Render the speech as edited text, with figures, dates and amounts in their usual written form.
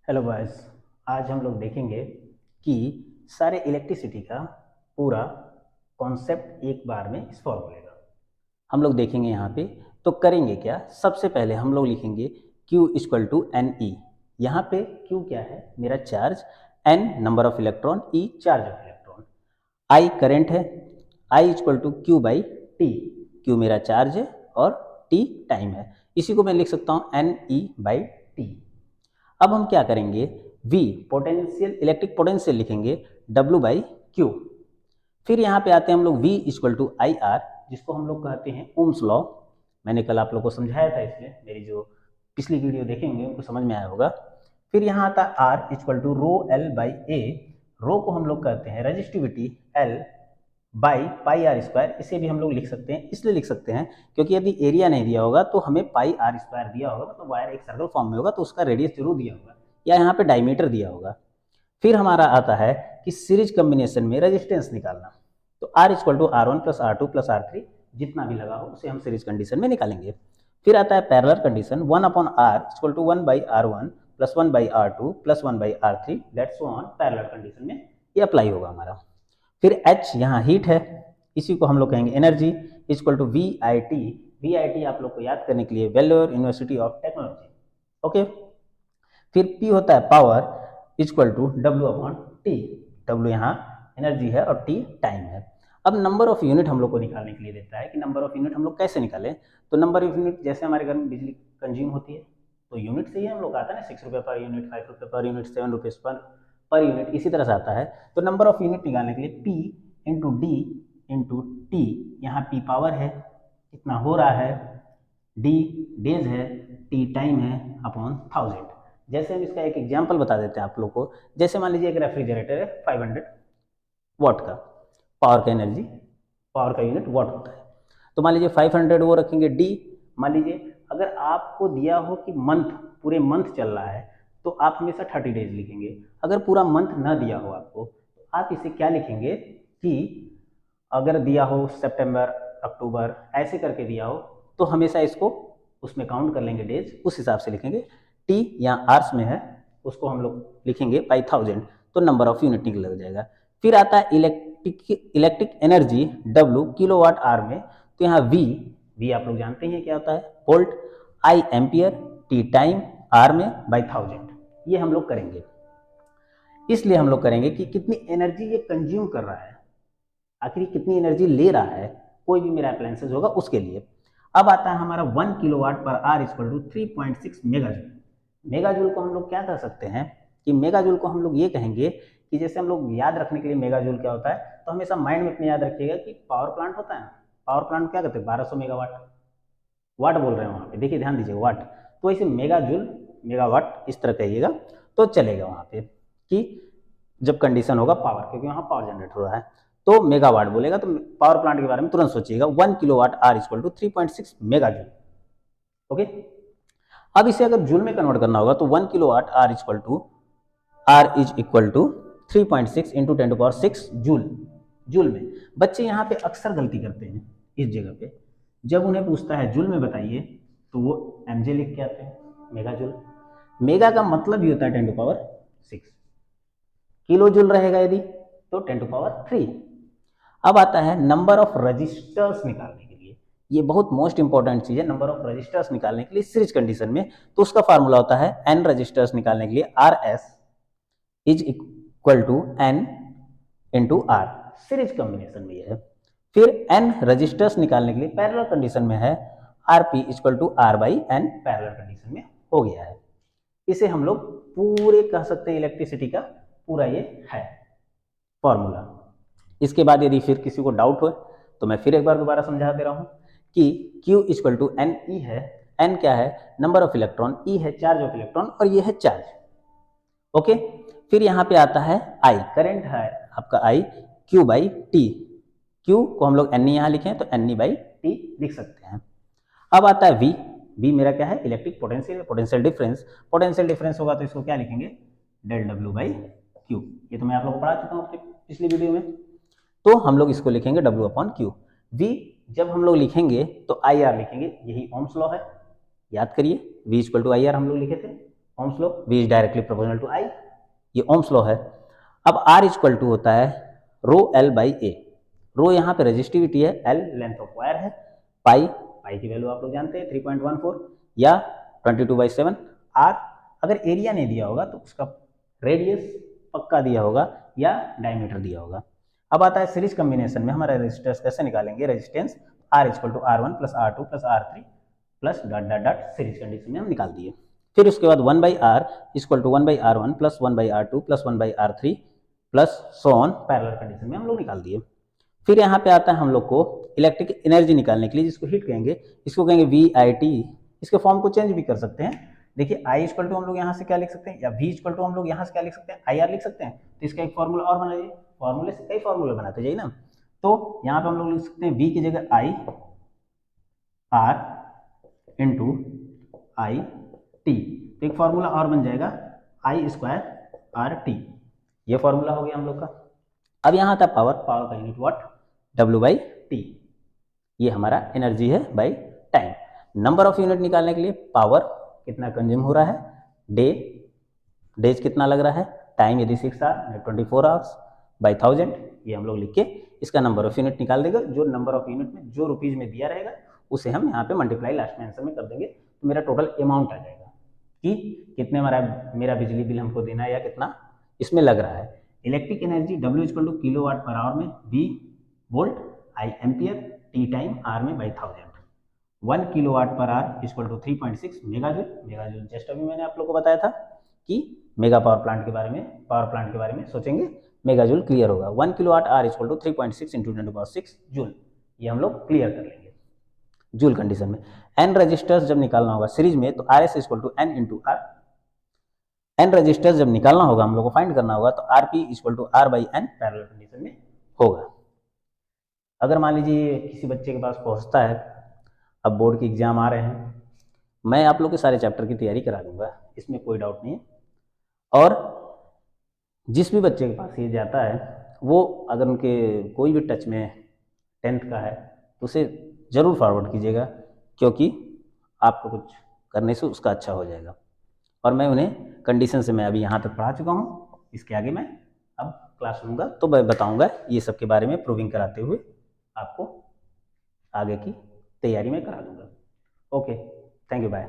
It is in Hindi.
Hello boys. आज हम लोग देखेंगे कि सारे इलेक्ट्रिसिटी का पूरा कॉन्सेप्ट एक बार में इस फॉर्मूले का हम लोग देखेंगे यहाँ पे। तो करेंगे क्या, सबसे पहले हम लोग लिखेंगे Q equal to N E. यहाँ पे Q क्या है, मेरा charge, N number of electron, E charge of electron, I current है, I equal to Q by T. Q मेरा चार्ज है और T टाइम है। इसी को मैं लिख सकता हूँ एन ई बाई टी। अब हम क्या करेंगे, V पोटेंशियल, इलेक्ट्रिक पोटेंशियल लिखेंगे W बाई क्यू। फिर यहाँ पे आते हैं हम लोग V equal to I R, जिसको हम लोग कहते हैं ओम्स लॉ। मैंने कल आप लोग को समझाया था, इसमें मेरी जो पिछली वीडियो देखेंगे उनको समझ में आया होगा। फिर यहाँ आता है R equal to rho L by A. Rho को हम लोग कहते हैं resistivity L by pi R square. इसे भी हम लोग लिख सकते हैं, इसलिए लिख सकते हैं क्योंकि यदि एरिया नहीं दिया होगा तो हमें पाई आर स्क्वायर दिया होगा, मतलब वायर एक सर्कल फॉर्म में होगा तो उसका रेडियस जरूर दिया होगा, या यहाँ पे डायमीटर दिया होगा। फिर हमारा आता है कि सीरीज कॉम्बिनेशन में रेजिस्टेंस निकालना। तो R equal to R one plus R two plus R three, जितना भी लगा हो उसे हम सीरीज कंडीशन में निकालेंगे। फिर आता है parallel condition, one upon R equal to one by R one plus one by R two plus one by R three, that's on parallel condition में ये अप्लाई होगा हमारा। फिर H यहाँ हीट है, इसी को हम लोग कहेंगे energy, equal to V I T. V I T आप लोग को याद करने के लिए Vellore university of technology, okay. फिर P होता है power, equal to W upon T. W यहाँ एनर्जी है और T टाइम है। अब नंबर ऑफ यूनिट हम लोग को निकालने के लिए देता है कि नंबर ऑफ यूनिट हम लोग कैसे निकालें। तो नंबर ऑफ यूनिट, जैसे हमारे घर में बिजली कंज्यूम होती है तो यूनिट से ही हम लोग आता है ना, 6 रुपये पर यूनिट, 5 रुपये per unit, 7 rupees per unit, इसी तरह से आता है। तो नंबर ऑफ यूनिट निकालने के लिए P into D into T. यहाँ P पावर है, कितना हो रहा है, D डेज है, T टाइम है, अपॉन 1000। जैसे हम इसका एक एग्जाम्पल बता देते हैं आप लोग को। जैसे मान लीजिए एक रेफ्रिजरेटर है 500 वाट का, पावर का एनर्जी, पावर का यूनिट वाट होता है। तो मान लीजिए 500 वो रखेंगे D। मान लीजिए अगर आपको दिया हो कि मंथ, पूरे मंथ चल रहा है, तो आप हमेशा 30 डेज लिखेंगे। अगर पूरा मंथ ना दिया हो आपको तो आप इसे क्या लिखेंगे कि अगर दिया हो सितंबर, अक्टूबर ऐसे करके दिया हो तो हमेशा इसको उसमें काउंट कर लेंगे डेज, उस हिसाब से लिखेंगे। टी या आर्स में है उसको हम लोग लिखेंगे बाई 1000, तो नंबर ऑफ यूनिट निकल लग जाएगा। फिर आता है electric energy W kilowatt hour में। तो यहाँ V आप लोग जानते हैं क्या होता है, volt, I ampere, T time, R में बाई 1000। ये हम लोग करेंगे, इसलिए हम लोग करेंगे कि कितनी एनर्जी ये कंज्यूम कर रहा है, आखिर कितनी एनर्जी ले रहा है कोई भी मेरा अप्लायंसेज होगा उसके लिए। अब आता है हमारा 1 kilowatt per hour equal to 3.6 megajoule. Megajoule को हम लोग क्या कर सकते हैं कि मेगाजूल को हम लोग ये कहेंगे कि जैसे हम लोग याद रखने के लिए मेगाजूल क्या होता है, तो हमेशा माइंड में अपने याद रखिएगा कि पावर प्लांट होता है ना, पावर प्लांट क्या करते हैं, 1200 मेगावाट, वाट बोल रहे हैं वहाँ पे, देखिए ध्यान दीजिए वाट। तो ऐसे मेगाजूल, मेगावाट इस तरह कहिएगा तो चलेगा वहाँ पे, कि जब कंडीशन होगा पावर, क्योंकि वहाँ पावर जनरेट हो रहा है तो मेगावाट बोलेगा। तो पावर प्लांट के बारे में तुरंत सोचिएगा, 1 kilowatt hour equal to 3.6 megajoule, okay. अब इसे अगर जूल में कन्वर्ट करना होगा तो 1 kilowatt hour equal to, hour is equal to 3.6 into 10 to power 6 joule. Joule में बच्चे यहाँ पे अक्सर गलती करते हैं इस जगह पे, जब उन्हें पूछता है जूल में बताइए तो वो एमजे लिख के आते हैं, मेगा जूल। मेगा का मतलब ही होता है 10 टू पावर 6, किलो जूल रहेगा यदि तो 10 टू पावर 3। अब आता है नंबर ऑफ रजिस्टर्स निकालने के लिए, ये बहुत मोस्ट इंपॉर्टेंट चीज है। नंबर ऑफ रजिस्टर्स निकालने के लिए सीरीज कंडीशन में तो उसका फार्मूला होता है एन रजिस्टर्स निकालने के लिए R S is equal to N into R, series combination में ये है। फिर एन रजिस्टर्स निकालने के लिए पैरेलल कंडीशन में है R P equal to R by N, parallel condition में हो गया है। इसे हम लोग पूरे कह सकते हैं इलेक्ट्रिसिटी का पूरा ये है फॉर्मूला। इसके बाद यदि फिर किसी को डाउट हो तो मैं फिर एक बार दोबारा समझा दे रहा हूं कि Q equal to N E है। एन क्या है, नंबर ऑफ इलेक्ट्रॉन, ई है चार्ज ऑफ इलेक्ट्रॉन और ये है चार्ज, ओके। फिर यहाँ पे आता है I, करंट है आपका I, Q by T. Q को हम लोग एन ई यहाँ लिखें तो एन ई बाई टी लिख सकते हैं। अब आता है V मेरा क्या है, electric potential, potential difference. Potential difference होगा तो इसको क्या लिखेंगे, डेल डब्ल्यू बाई क्यू। ये तो मैं आप लोग को पढ़ा चुका हूँ पिछली वीडियो में। तो हम लोग इसको लिखेंगे W अपॉन क्यू। V जब हम लोग लिखेंगे तो आई आर लिखेंगे, यही ओम्स लॉ है, याद करिए। V equal to I R हम लोग लिखे थे, ohm's law, V is directly proportional to I, ये ओम्स लॉ है। अब R इक्वल टू होता है रो L बाई ए। रो यहाँ पे रेजिस्टिविटी है, L लेंथ ऑफ वायर है, पाई की वैल्यू आप लोग जानते हैं 3.14 या 22/7। R अगर एरिया नहीं दिया होगा तो उसका रेडियस पक्का दिया होगा या डायमीटर दिया होगा। अब आता है सीरीज कॉम्बिनेशन में हमारा रेजिस्टेंस कैसे निकालेंगे। Resistance R equal to R1 plus R2 plus R3 plus dot dot dot series condition में हम निकाल दिए। फिर उसके बाद 1/R equal to 1/R1 plus 1/R2 plus 1/R3 plus so on parallel condition में हम लोग निकाल दिए। फिर यहाँ पे आता है हम लोग को इलेक्ट्रिक एनर्जी निकालने के लिए, जिसको हीट कहेंगे, इसको कहेंगे VIT। इसके फॉर्म को चेंज भी कर सकते हैं। देखिए I इक्वल टू हम लोग यहाँ से क्या लिख सकते हैं, या V इक्वल टू हम लोग यहाँ से क्या लिख सकते हैं, IR लिख सकते हैं। तो इसका एक फॉर्मूला और बनाइए, फॉर्मूले से कई फॉर्मूले बनाते जाइए ना। तो यहाँ पे हम लोग लिख सकते हैं V की जगह I R into I T. तो एक फॉर्मूला और बन जाएगा I स्क्वायर RT। ये फॉर्मूला हो गया हम लोग का। अब यहाँ था पावर का यूनिट वाट, W/T। ये हमारा एनर्जी है by time. Number of unit निकालने के लिए पावर कितना कंज्यूम हो रहा है, डेज कितना लग रहा है, टाइम यदि 6 आवर 24 आवर्स बाई 1000, ये हम लोग लिख के इसका नंबर ऑफ यूनिट निकाल देगा। जो नंबर ऑफ यूनिट में जो रुपीज में दिया रहेगा उसे हम यहाँ पे मल्टीप्लाई लास्ट में आंसर में कर देंगे, तो मेरा टोटल अमाउंट आ जाएगा कि कितने मेरा बिजली बिल हमको देना है या कितना इसमें लग रहा है। Electric energy W equal to kilowatt per hour में, V volt, I ampere, T time, R में by 1000। 1 kilowatt per hour equal to 3.6 megajoule. Megajoule just अभी मैंने आप लोग को बताया था कि मेगा पावर प्लांट के बारे में सोचेंगे, मेगाजूल क्लियर होगा। 1 kilowatt hour equal to 3.6 into 10⁻6 joule. ये हम लोग क्लियर कर लेंगे जूल कंडीशन में। N रजिस्टर्स जब निकालना होगा सीरीज में, तो RS equal to N into R। N registers जब निकालना होगा, हम लोग को फाइंड करना होगा, तो RP equal to R by N parallel condition में होगा। अगर मान लीजिए किसी बच्चे के पास पहुंचता है, अब बोर्ड के एग्जाम आ रहे हैं, मैं आप लोग के सारे चैप्टर की तैयारी करा दूंगा, इसमें कोई डाउट नहीं है। और जिस भी बच्चे के पास ये जाता है, वो अगर उनके कोई भी टच में 10th का है तो उसे ज़रूर फॉरवर्ड कीजिएगा, क्योंकि आपको कुछ करने से उसका अच्छा हो जाएगा। और मैं उन्हें कंडीशन से मैं अभी यहाँ तक पढ़ा चुका हूँ, इसके आगे मैं अब क्लास लूँगा तो मैं बताऊँगा ये सब के बारे में, प्रूविंग कराते हुए आपको आगे की तैयारी में करा दूँगा। Okay, thank you, bye.